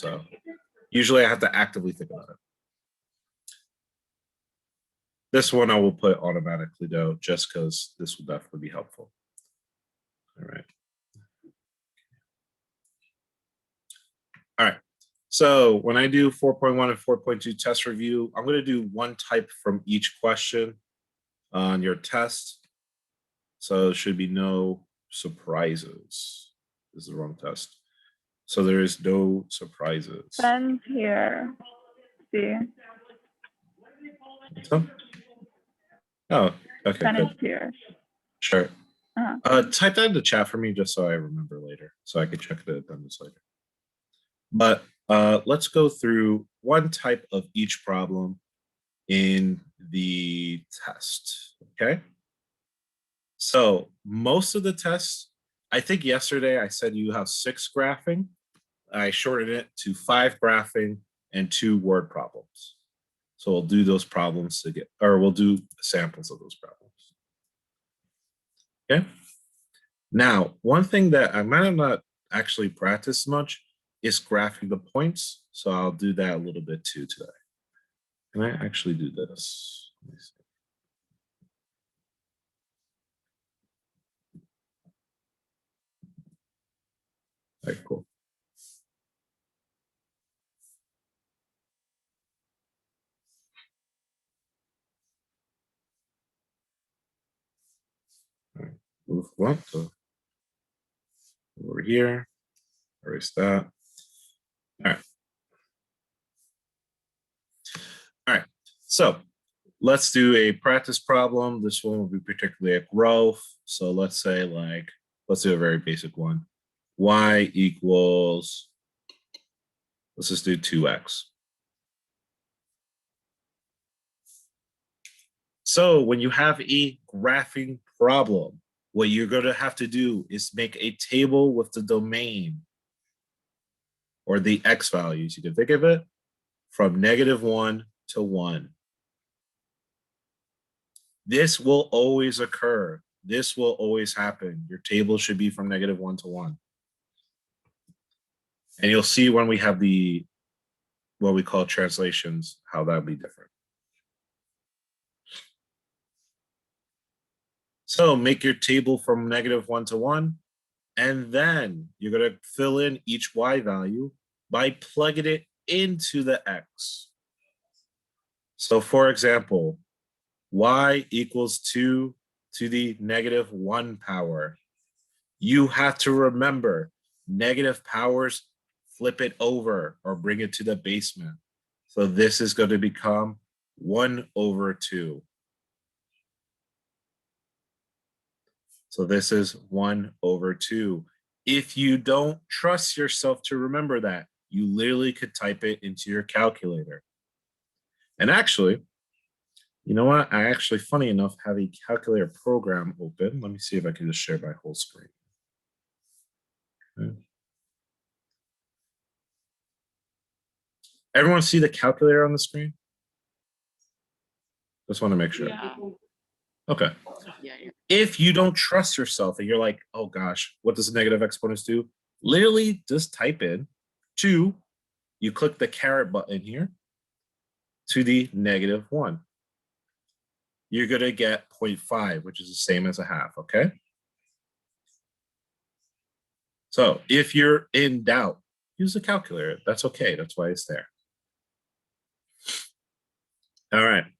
So usually I have to actively think about it. This one I will put automatically though, just because this will definitely be helpful. All right. All right. So when I do 4.1 and 4.2 test review, I'm going to do one type from each question on your test. So there should be no surprises. This is the wrong test. So there is no surprises. Ben's here. See? So? Oh, okay. Ben good. is here. Sure. Uh-huh. Type that in the chat for me just so I remember later, so I can check the attendance later. But let's go through one type of each problem in the test, okay? So most of the tests, I think yesterday I said you have 6 graphing. I shortened it to 5 graphing and 2 word problems. So we'll do those problems to get, or we'll do samples of those problems. Okay. Now, one thing that I might have not actually practiced much is graphing the points. So I'll do that a little bit too today. Can I actually do this? Let me see. All right, cool. All right, move one to over here. Erase that. All right. All right. So let's do a practice problem. This one will be particularly a growth. So let's say let's do a very basic one. Y equals, let's just do 2x. So when you have a graphing problem, what you're going to have to do is make a table with the domain or the x values, you can think of it, from -1 to 1. This will always occur. This will always happen. Your table should be from -1 to 1. And you'll see when we have the, what we call translations, how that'll be different. So make your table from -1 to 1, and then you're going to fill in each y value by plugging it into the x. So for example, y equals 2 to the -1 power. You have to remember, negative powers, flip it over or bring it to the basement. So this is going to become 1/2. So this is 1/2. If you don't trust yourself to remember that, you literally could type it into your calculator. And actually, you know what? I actually, funny enough, have a calculator program open. Let me see if I can just share my whole screen. Okay. Everyone see the calculator on the screen? Just want to make sure. Yeah. Okay. Yeah. If you don't trust yourself and you're like, oh gosh, what does negative exponents do? Literally just type in 2, you click the caret button here, to the -1. You're going to get 0.5, which is the same as a half, okay? So if you're in doubt, use a calculator. That's okay. That's why it's there. All right.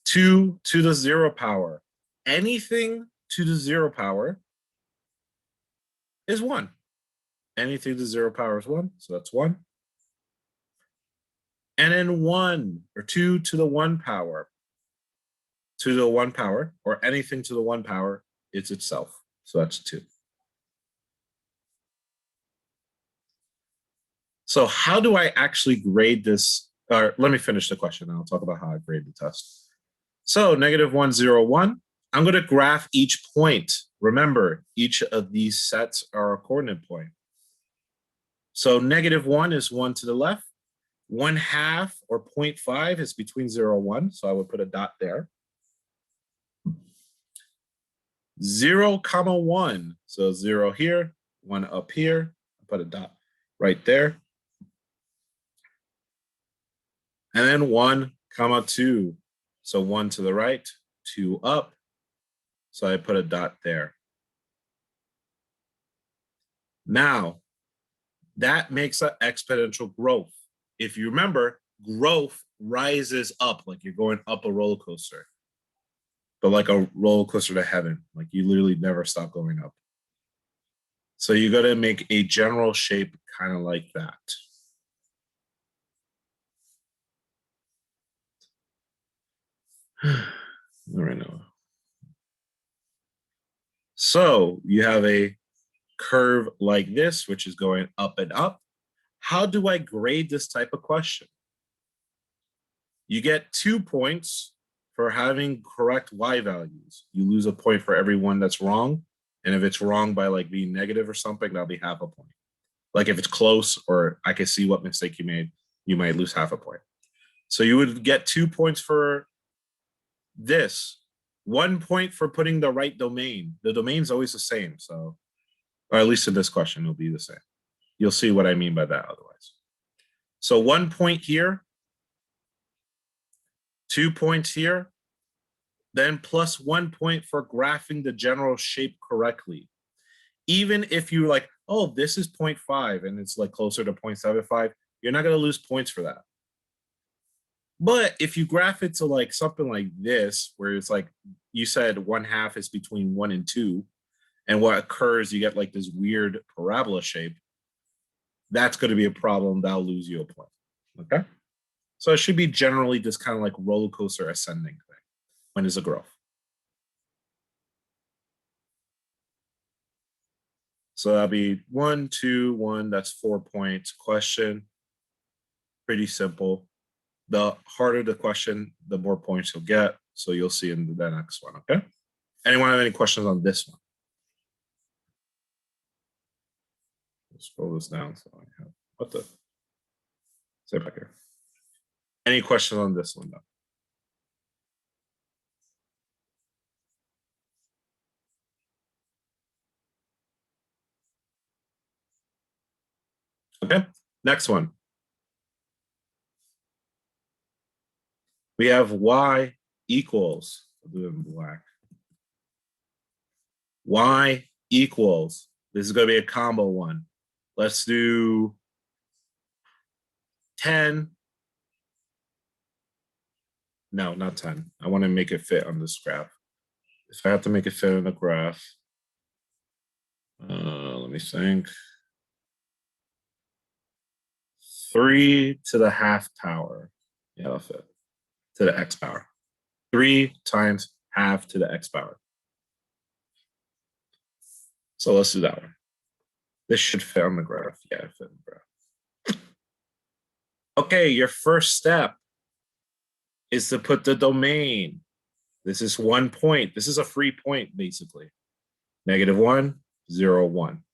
2 to the 0 power. Anything to the 0 power is 1. Anything to 0 power is 1, so that's 1. And then 1 or 2 to the 1 power. To the 1 power, or anything to the 1 power, it's itself. So that's 2. So how do I actually grade this? Or let me finish the question, and I'll talk about how I grade the test. So -1, 0, 1. I'm going to graph each point. Remember, each of these sets are a coordinate point. So -1 is 1 to the left. 1/2 or 0.5 is between 0 and 1. So I would put a dot there. 0, 1. So 0 here, 1 up here. Put a dot right there. And then 1, comma 2. So 1 to the right, 2 up. So I put a dot there. Now, that makes an exponential growth. If you remember, growth rises up like you're going up a roller coaster, but like a roller coaster to heaven. Like you literally never stop going up. So you got to make a general shape kind of like that. All right, now. So you have a curve like this, which is going up and up. How do I grade this type of question? You get 2 points for having correct y values. You lose a point for every one that's wrong. And if it's wrong by like being negative or something, that'll be half a point. Like if it's close or I can see what mistake you made, you might lose half a point. So you would get 2 points for this, 1 point for putting the right domain. The domain's always the same. So, or at least in this question, it'll be the same. You'll see what I mean by that otherwise. So 1 point here, 2 points here, then plus 1 point for graphing the general shape correctly. Even if you like, oh, this is 0.5 and it's like closer to 0.75, you're not going to lose points for that. But if you graph it to like something like this, where it's like you said 1/2 is between 1 and 2, and what occurs, you get like this weird parabola shape, that's going to be a problem. That'll lose you a point. Okay. So it should be generally this kind of like roller coaster ascending thing when it's a growth. So that'll be 1, 2, 1. That's 4 points. Question. Pretty simple. The harder the question, the more points you'll get. So you'll see in the next one. Okay. Anyone have any questions on this one? Let's scroll this down. So I have what the say back here. Any questions on this one though? Okay. Next one. We have y equals, I'll do it in black. Y equals, this is going to be a combo one. Let's do 10. No, not 10. I want to make it fit on this graph. If I have to make it fit on the graph, let me think. 3 to the half power. Yeah, that'll fit. To the x power. 3 times half to the x power. So let's do that one. This should fit on the graph. Yeah, it fit on the graph. Okay, your first step is to put the domain. This is 1 point. This is a free point, basically. -1, 0, 1.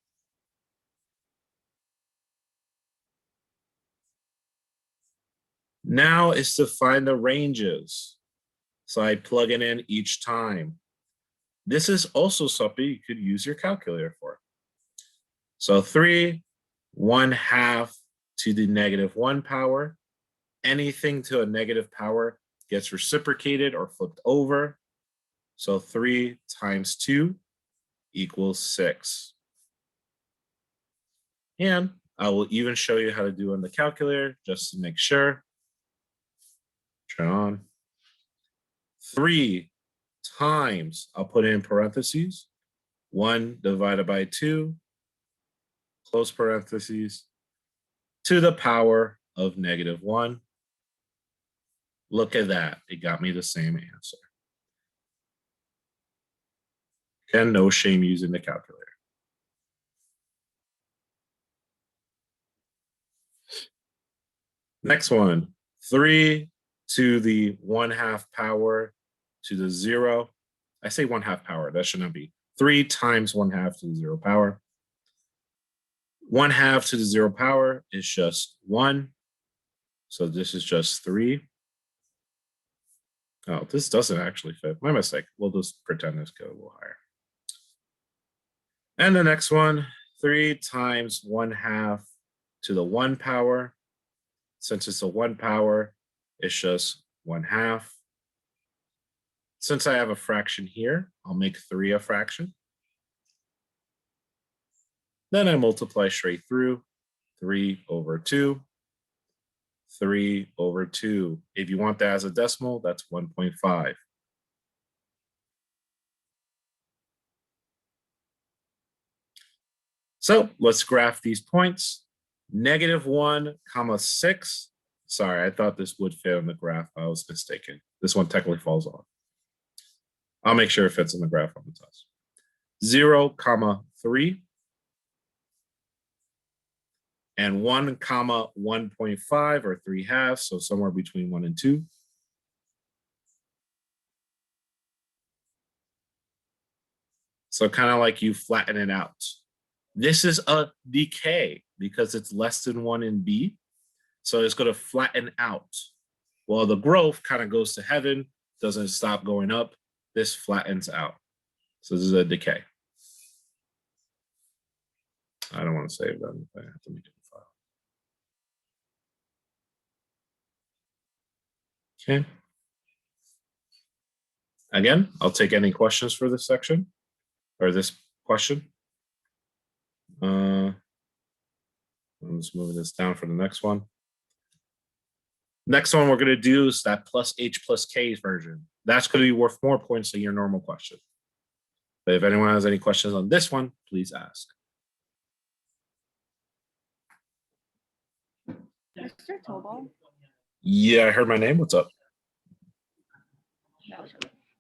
Now is to find the ranges. So I plug it in each time. This is also something you could use your calculator for. So 3, 1/2 to the -1 power. Anything to a negative power gets reciprocated or flipped over. So 3 times 2 equals 6. And I will even show you how to do it on the calculator just to make sure. Turn on. 3 times, I'll put it in parentheses, 1 divided by 2, close parentheses, to the power of -1. Look at that. It got me the same answer. And no shame using the calculator. Next one, 3 to the 1/2 power to the 0. I say 1/2 power, that should not be. 3 times 1/2 to the 0 power. 1/2 to the 0 power is just 1. So this is just 3. Oh, this doesn't actually fit. My mistake. We'll just pretend this goes a little higher. And the next one, 3 times 1/2 to the 1 power. Since it's a 1 power, it's just 1/2. Since I have a fraction here, I'll make 3 a fraction. Then I multiply straight through, 3/2, 3/2. If you want that as a decimal, that's 1.5. So let's graph these points. -1, 6. Sorry, I thought this would fit on the graph. I was mistaken. This one technically falls off. I'll make sure it fits in the graph on the test. 0, 3. And 1, 1.5 or 3/2, so somewhere between 1 and 2. So kind of like you flatten it out. This is a decay because it's less than 1 in B. So it's going to flatten out. Well, the growth kind of goes to heaven, doesn't stop going up. This flattens out. So this is a decay. I don't want to save that. I have to make it a file. Okay. Again, I'll take any questions for this section or this question. I'm just moving this down for the next one. Next one we're going to do is that plus H plus K version. That's going to be worth more points than your normal question. But if anyone has any questions on this one, please ask. Mr. Tobal, Yeah, I heard my name. What's up?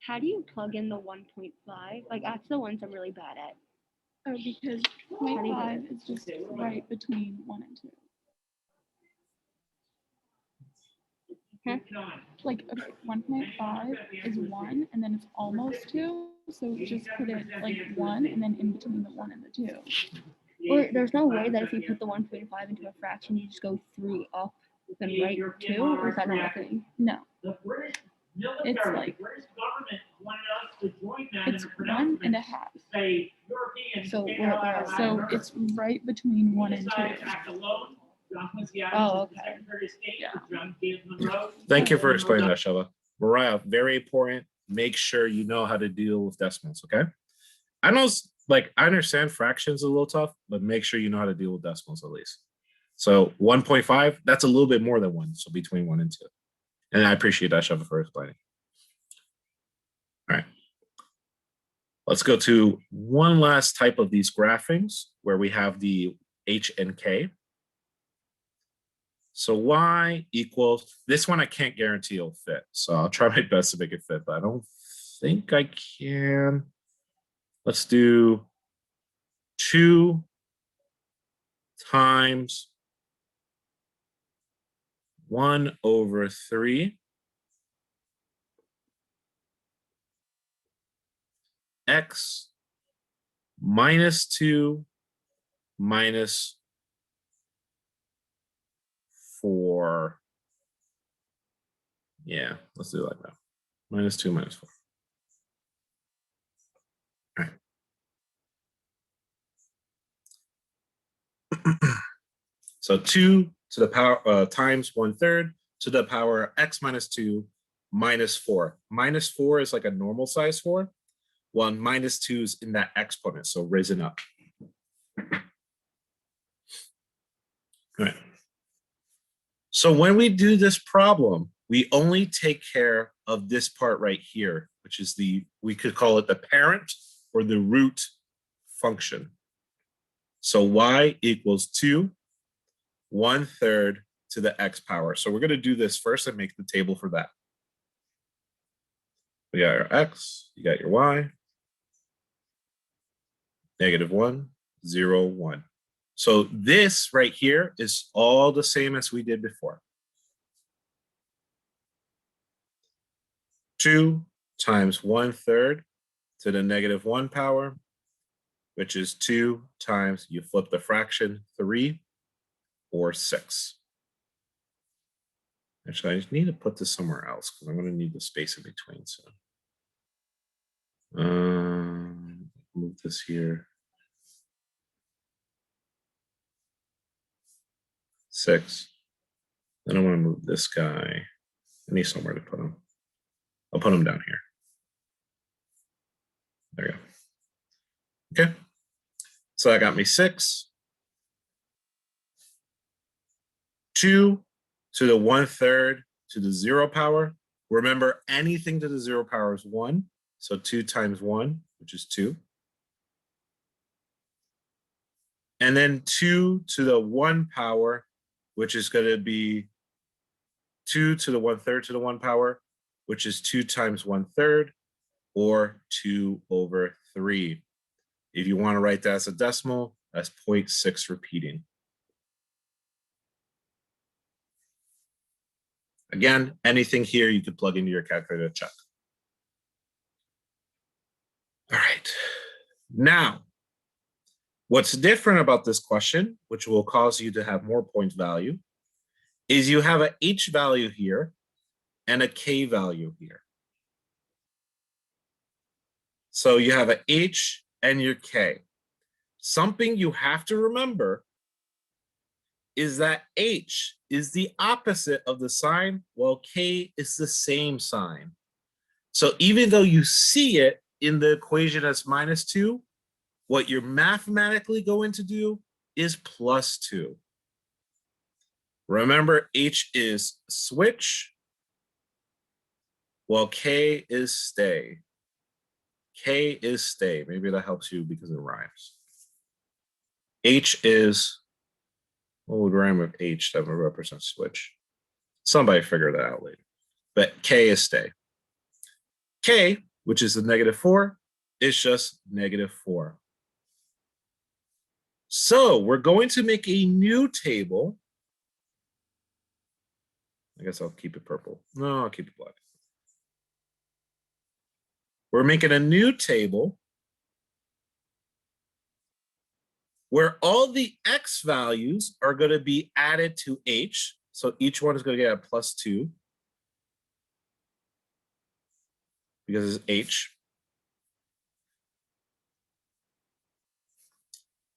how do you plug in the 1.5? Like, that's the ones I'm really bad at. Oh, because do you 0.5 is just right between 1 and 2. Huh? Like, okay, 1.5 is 1, and then it's almost 2. So just put it like 1, and then in between the 1 and the 2. Or there's no way that if you put the 1.5 into a fraction, you just go 3 up then right 2? Or is that not a thing? No, It's like- it's 1 and a half. So we're So it's right between 1 and 2. Oh, okay. Yeah. Thank you for explaining that, Shella. Mariah, very important. Make sure you know how to deal with decimals, okay? I know, like, I understand fractions are a little tough, but make sure you know how to deal with decimals at least. So 1.5, that's a little bit more than 1, so between 1 and 2. And I appreciate that, Shella, for explaining. All right. Let's go to one last type of these graphings where we have the H and K. So y equals, this one I can't guarantee it'll fit. So I'll try my best to make it fit, but I don't think I can. Let's do 2 times 1/3 x minus 2 minus 4. Yeah, let's do it like that. Minus 2 minus 4. All right. So 2 to the power times 1/3 to the power x minus 2 minus 4. Minus 4 is like a normal size 4. Well, minus 2 is in that exponent, so risen up. All right. So when we do this problem, we only take care of this part right here, which is we could call it the parent or the root function. So y equals 2 1/3 to the x power. So we're going to do this first and make the table for that. We got our x, you got your y. -1, 0, 1. So this right here is all the same as we did before. 2 times 1/3 to the -1 power, which is 2 times, you flip the fraction, 3 or 6. Actually, I just need to put this somewhere else because I'm going to need the space in between. So move this here. 6. Then I want to move this guy I need somewhere to put them. I'll put them down here. There you go. Okay. So that got me 6. 2 to the 1/3 to the 0 power. Remember, anything to the 0 power is 1. So 2 times 1, which is 2. And then 2 to the 1 power, which is going to be 2 to the 1/3 to the 1 power, which is 2 times 1/3, or 2/3. If you want to write that as a decimal, that's 0.6 repeating. Again, anything here you could plug into your calculator to check. All right. Now, what's different about this question, which will cause you to have more point value, is you have a H value here and a K value here. So you have a H and your K. Something you have to remember is that H is the opposite of the sign, while K is the same sign. So even though you see it in the equation as -2, what you're mathematically going to do is +2. Remember, H is switch, while K is stay. K is stay. Maybe that helps you because it rhymes. H is, what would rhyme with H that would represent switch? Somebody figure that out later. But K is stay. K, which is the -4, is just -4. So we're going to make a new table. I guess I'll keep it purple. No, I'll keep it black. We're making a new table where all the X values are going to be added to H. So each one is going to get a +2 because it's H.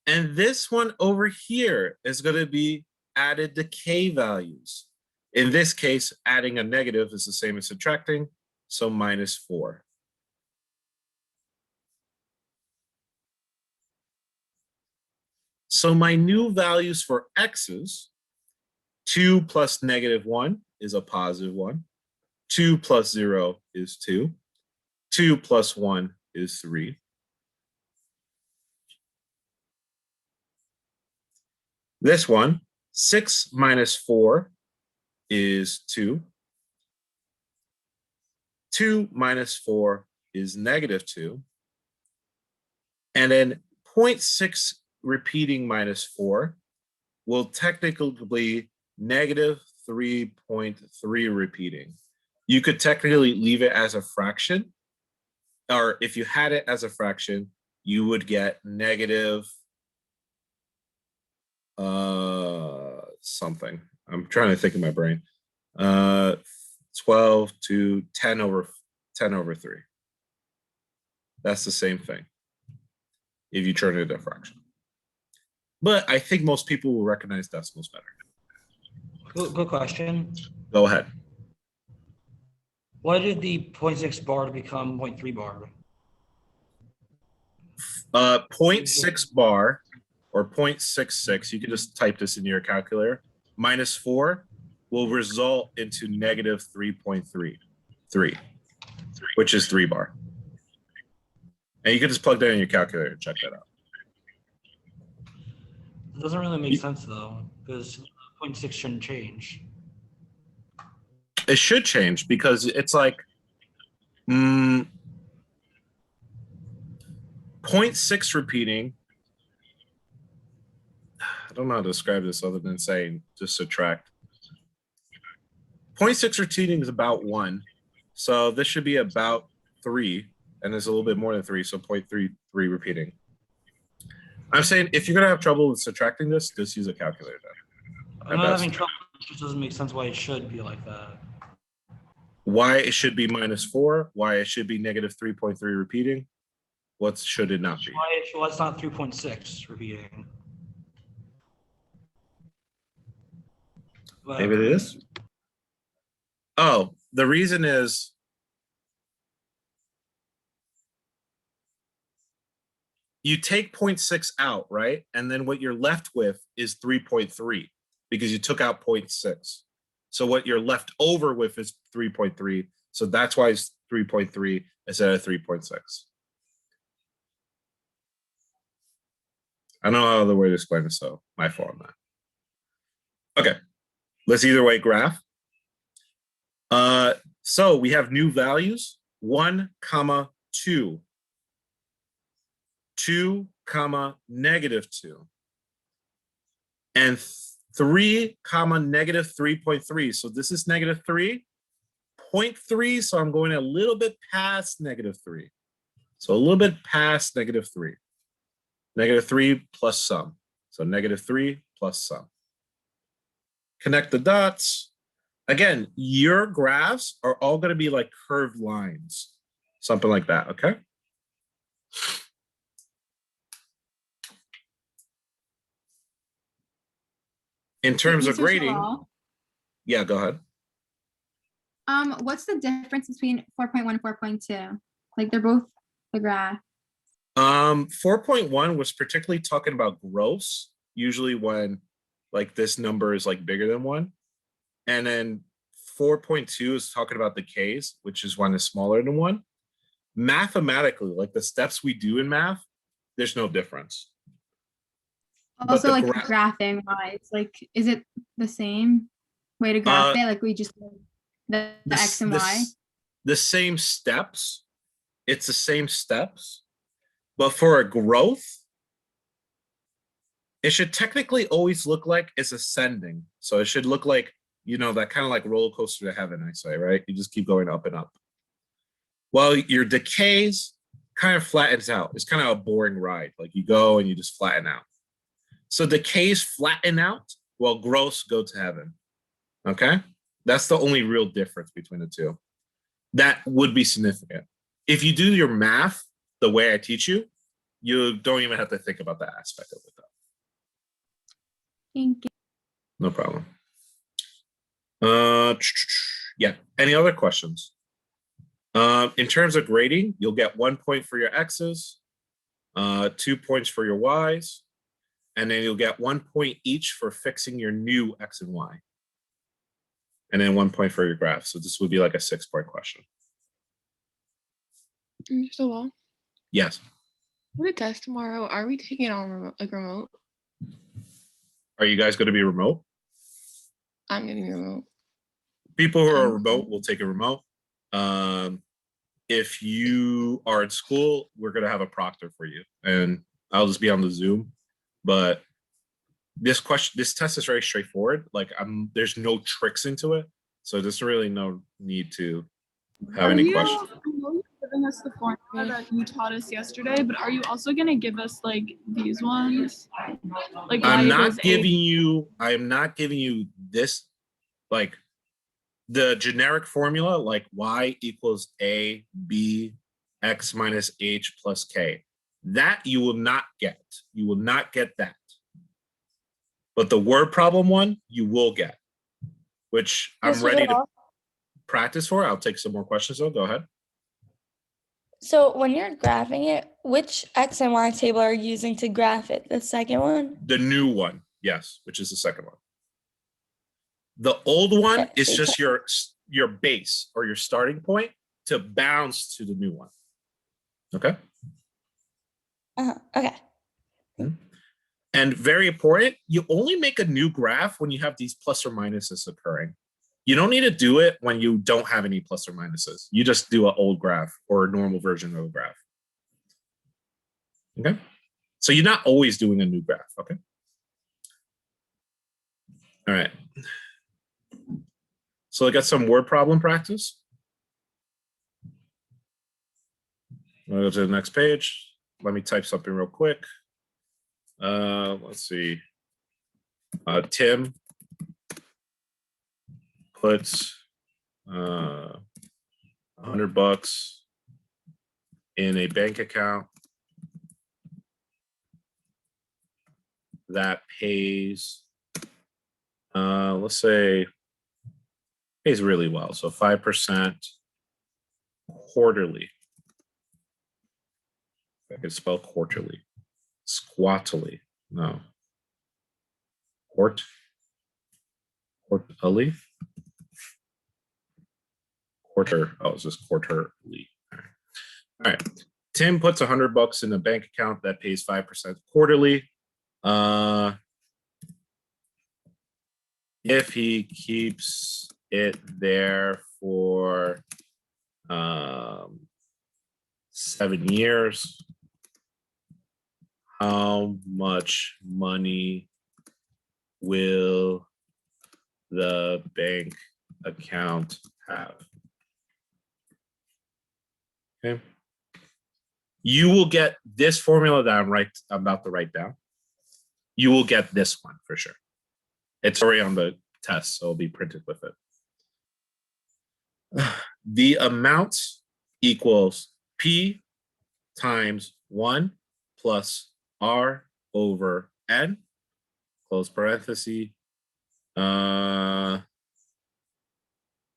And this one over here is going to be added to K values. In this case, adding a negative is the same as subtracting, so -4. So my new values for X's, 2 plus -1 is a +1. 2 plus 0 is 2. 2 plus 1 is 3. This one, 6 minus 4 is 2. 2 minus 4 is -2. And then 0.6 repeating -4 will technically be -3.3 repeating. You could technically leave it as a fraction, or if you had it as a fraction, you would get negative something. I'm trying to think in my brain. 12 to 10 over 3. That's the same thing if you turn it into a fraction. But I think most people will recognize decimals better. Good question. Go ahead. Why did the 0.6 bar become 0.3 bar? 0.6 bar or 0.66, you can just type this into your calculator, -4 will result into -3.33, which is 3 bar. And you can just plug that in your calculator and check that out. It doesn't really make sense though, because 0.6 shouldn't change. It should change because it's like 0.6 repeating. I don't know how to describe this other than saying just subtract. 0.6 repeating is about 1. So this should be about 3, and it's a little bit more than 3, so 0.33 repeating. I'm saying if you're gonna have trouble with subtracting this, just use a calculator. I'm not having trouble. It just doesn't make sense why it should be like that. Why it should be -4, why it should be -3.3 repeating. What should it not be? Why it's not 3.6 repeating? Maybe it is. Oh, the reason is you take 0.6 out, right? And then what you're left with is 3.3 because you took out 0.6. So what you're left over with is 3.3. So that's why it's 3.3 instead of 3.6. I don't know how other way to explain it, so my fault on that. Okay, let's either way graph. So we have new values, 1, 2, 2, -2, and 3, -3.3. So this is -3, 0.3. So I'm going a little bit past -3. So a little bit past -3. -3 plus some. So -3 plus some. Connect the dots. Again, your graphs are all going to be like curved lines, something like that, okay? In terms of Mr. grading, Shalal, yeah, go ahead. what's the difference between 4.1 and 4.2? Like they're both the graph. 4.1 was particularly talking about gross, usually when like this number is like bigger than 1. And then 4.2 is talking about the Ks, which is when it's smaller than 1. Mathematically, like the steps we do in math, there's no difference. But Also, the like graph- graphing wise, like is it the same way to graph it? Like we just the X and Y. The same steps. It's the same steps. But for a growth, it should technically always look like it's ascending. So it should look like, you know, that kind of like roller coaster to heaven, I say, right? You just keep going up and up. Well, your decays kind of flattens out. It's kind of a boring ride. Like you go and you just flatten out. So decays flatten out while growths go to heaven. Okay? That's the only real difference between the two. That would be significant. If you do your math the way I teach you, you don't even have to think about that aspect of it though. Thank you. No problem. Yeah, any other questions? In terms of grading, you'll get 1 point for your X's, 2 points for your Y's, and then you'll get 1 point each for fixing your new X and Y. And then 1 point for your graph. So this would be like a 6-point question. Mr. Wall, Yes. for the test tomorrow, are we taking it on remote? Are you guys going to be remote? I'm getting remote. People who are remote will take a remote. If you are at school, we're going to have a proctor for you, and I'll just be on the Zoom. But this test is very straightforward. Like there's no tricks into it, so there's really no need to have any questions. I know you're giving us the formula that you taught us yesterday, but are you also gonna give us like these ones? Like I am y not equals giving you this, like the generic formula, like y equals a b x minus h plus k. That you will not get. You will not get that. But the word problem one, you will get, which I'm ready to practice for. I'll take some more questions though. Go ahead. So when you're graphing it, which X and Y table are you using to graph it? The second one? The new one, yes, which is the second one. The old one Okay, is so just your base or your starting point to bounce to the new one. Okay. Okay. And very important, you only make a new graph when you have these plus or minuses occurring. You don't need to do it when you don't have any plus or minuses. You just do an old graph or a normal version of a graph. Okay. So you're not always doing a new graph. Okay. All right. So I got some word problem practice. I'll go to the next page. Let me type something real quick. Let's see. Tim puts $100 in a bank account that pays, let's say pays really well. So 5% quarterly. I could spell quarterly. Squattily. No. Quarterly. Quarter. Oh, it's just quarterly. All right. Tim puts $100 in a bank account that pays 5% quarterly. If he keeps it there for 7 years, how much money will the bank account have? Okay. You will get this formula that I'm about to write down. You will get this one for sure. It's already on the test, so it'll be printed with it. The amount equals P times 1 plus R over N, close parenthesis,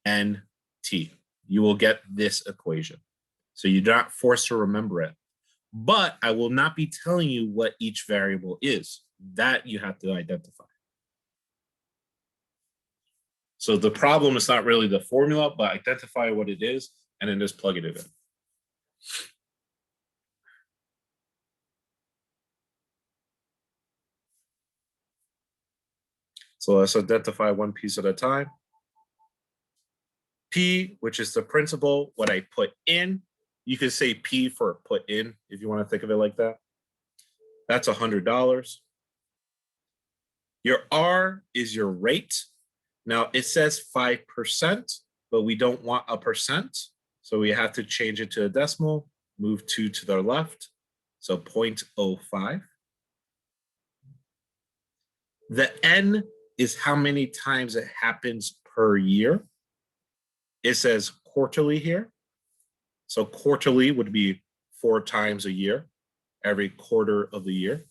NT. You will get this equation. So you're not forced to remember it. But I will not be telling you what each variable is. That you have to identify. So the problem is not really the formula, but identify what it is and then just plug it in. So let's identify one piece at a time. P, which is the principal, what I put in. You could say P for put in if you want to think of it like that. That's $100. Your R is your rate. Now it says 5%, but we don't want a percent. So we have to change it to a decimal, move 2 to the left. So 0.05. The N is how many times it happens per year. It says quarterly here. So quarterly would be 4 times a year, every quarter of the year.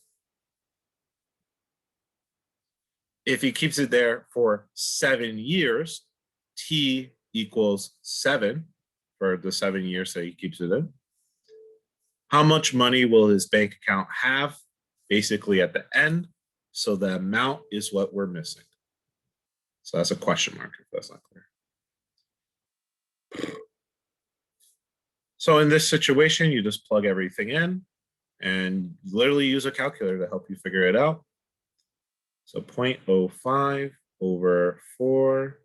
If he keeps it there for 7 years, T equals 7 for the 7 years that he keeps it in. How much money will his bank account have? Basically at the end. So the amount is what we're missing. So that's a question mark if that's not clear. So in this situation, you just plug everything in and literally use a calculator to help you figure it out. So 0.05 over 4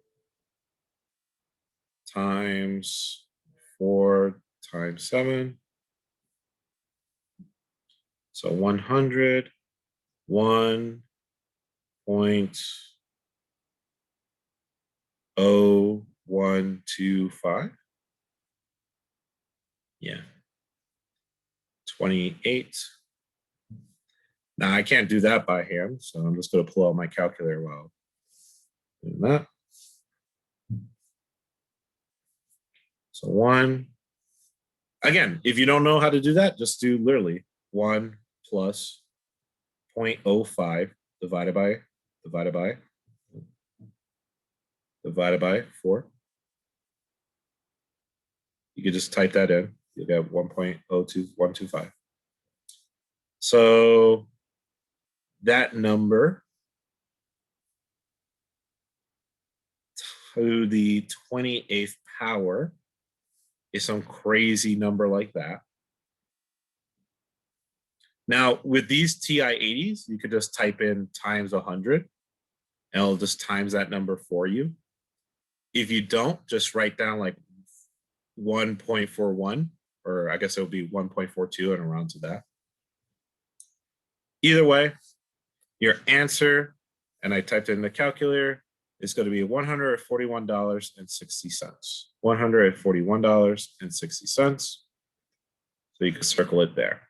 times 4 times 7. So 100, 1.0125. Yeah. 28. Now I can't do that by hand, so I'm just going to pull out my calculator while doing that. So 1. Again, if you don't know how to do that, just do literally 1 plus 0.05 divided by 4. You can just type that in. You get 1.02125. So that number to the 28th power is some crazy number like that. Now, with these TI-80s, you could just type in times 100, and it'll just times that number for you. If you don't, just write down like 1.41, or I guess it would be 1.42 and around to that. Either way, your answer, and I typed it in the calculator, is going to be $141.60. $141.60. So you can circle it there.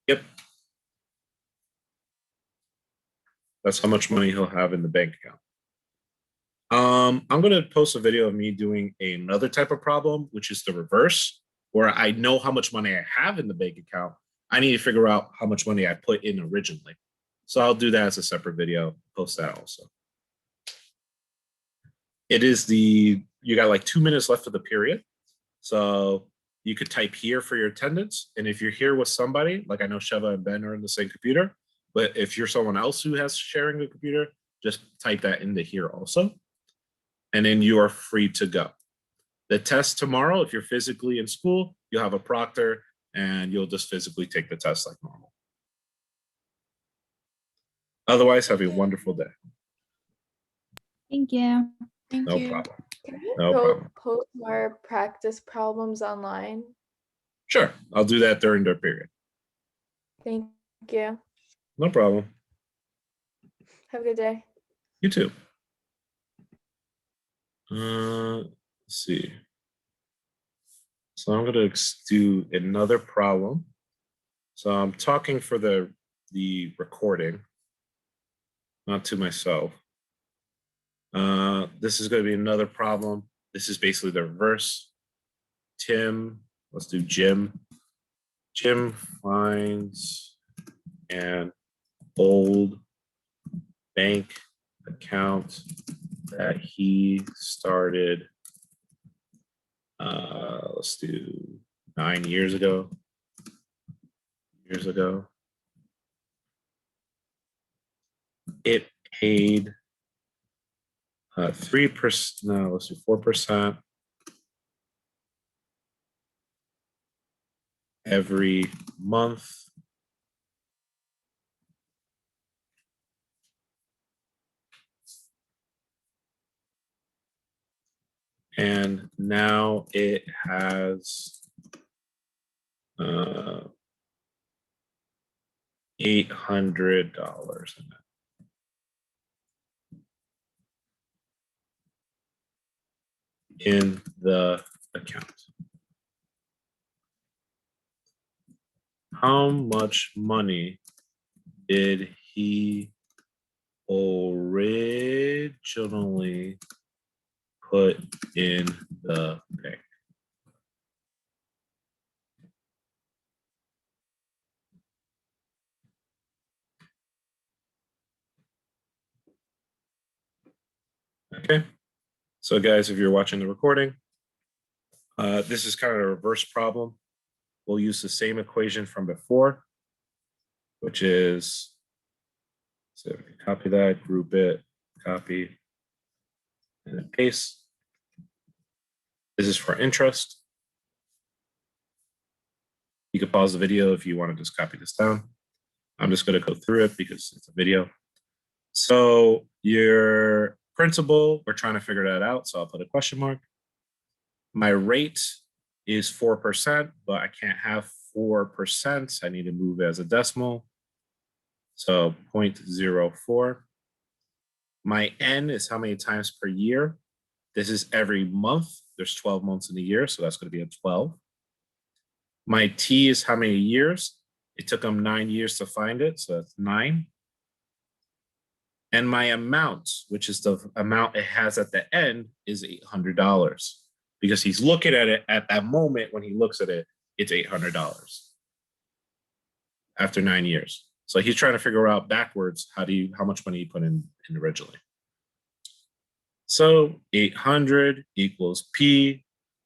Yep. That's how much money he'll have in the bank account. I'm going to post a video of me doing another type of problem, which is the reverse. or I know how much money I have in the bank account, I need to figure out how much money I put in originally. So I'll do that as a separate video, post that also. It is you got like 2 minutes left of the period. So you could type here for your attendance. And if you're here with somebody, like I know Sheva and Ben are in the same computer, but if you're someone else who has sharing the computer, just type that into here also. And then you are free to go. The test tomorrow, if you're physically in school, you'll have a proctor and you'll just physically take the test like normal. Otherwise, have a wonderful day. Thank you. Thank No you. problem. Can we No problem. post more practice problems online? Sure, I'll do that during the period. Thank you. No problem. Have a good day. You too. Let's see. So I'm gonna do another problem. So I'm talking for the recording, not to myself. This is going to be another problem. This is basically the reverse. Let's do Jim. Jim finds an old bank account that he started, let's do 9 years ago. It paid 3%, no, let's do 4% every month. And now it has $800 in it. In the account. How much money did he originally put in the bank? Okay. So guys, if you're watching the recording, this is kind of a reverse problem. We'll use the same equation from before, which is, so we can copy that, group it, copy, and then paste. This is for interest. You can pause the video if you want to just copy this down. I'm just going to go through it because it's a video. So your principal, we're trying to figure that out. So I'll put a question mark. My rate is 4%, but I can't have 4%. I need to move it as a decimal. So 0.04. My N is how many times per year. This is every month. There's 12 months in a year, so that's going to be a 12. My T is how many years. It took them 9 years to find it, so that's 9. And my amount, which is the amount it has at the end, is $800. Because he's looking at it at that moment when he looks at it, it's $800 after 9 years. So he's trying to figure out backwards how much money he put in originally. So 800 equals P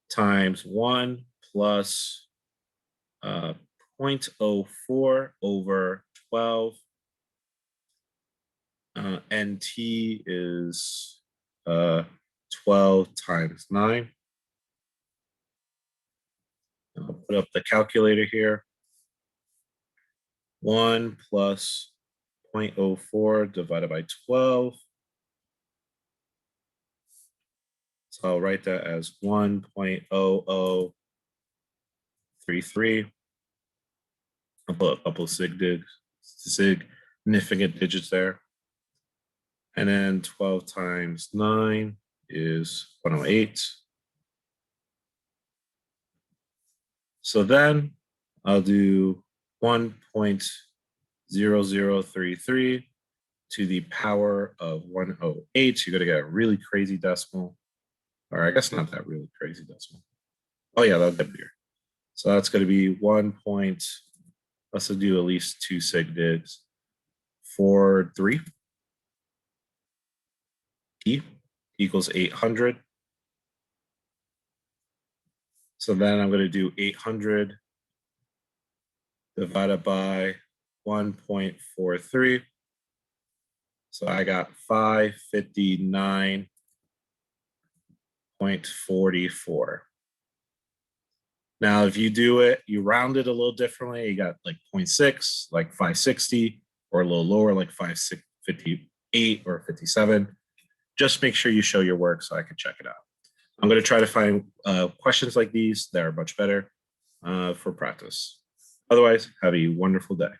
times 1 plus 0.04 over 12. NT is 12 times 9. I'll put up the calculator here. 1 plus 0.04 divided by 12. So I'll write that as 1.0033. I'll put a couple of significant digits there. And then 12 times 9 is 108. So then I'll do 1.0033 to the power of 108. You're going to get a really crazy decimal. Or I guess not that really crazy decimal. Oh yeah, that'll get bigger. So that's going to be 1 point, let's do at least 2 sig digs, 43 E equals 800. So then I'm going to do 800 divided by 1.43. So I got 559.44. Now, if you do it, you round it a little differently. You got like 0.6, like 560, or a little lower, like 558 or 57. Just make sure you show your work so I can check it out. I'm going to try to find questions like these that are much better for practice. Otherwise, have a wonderful day.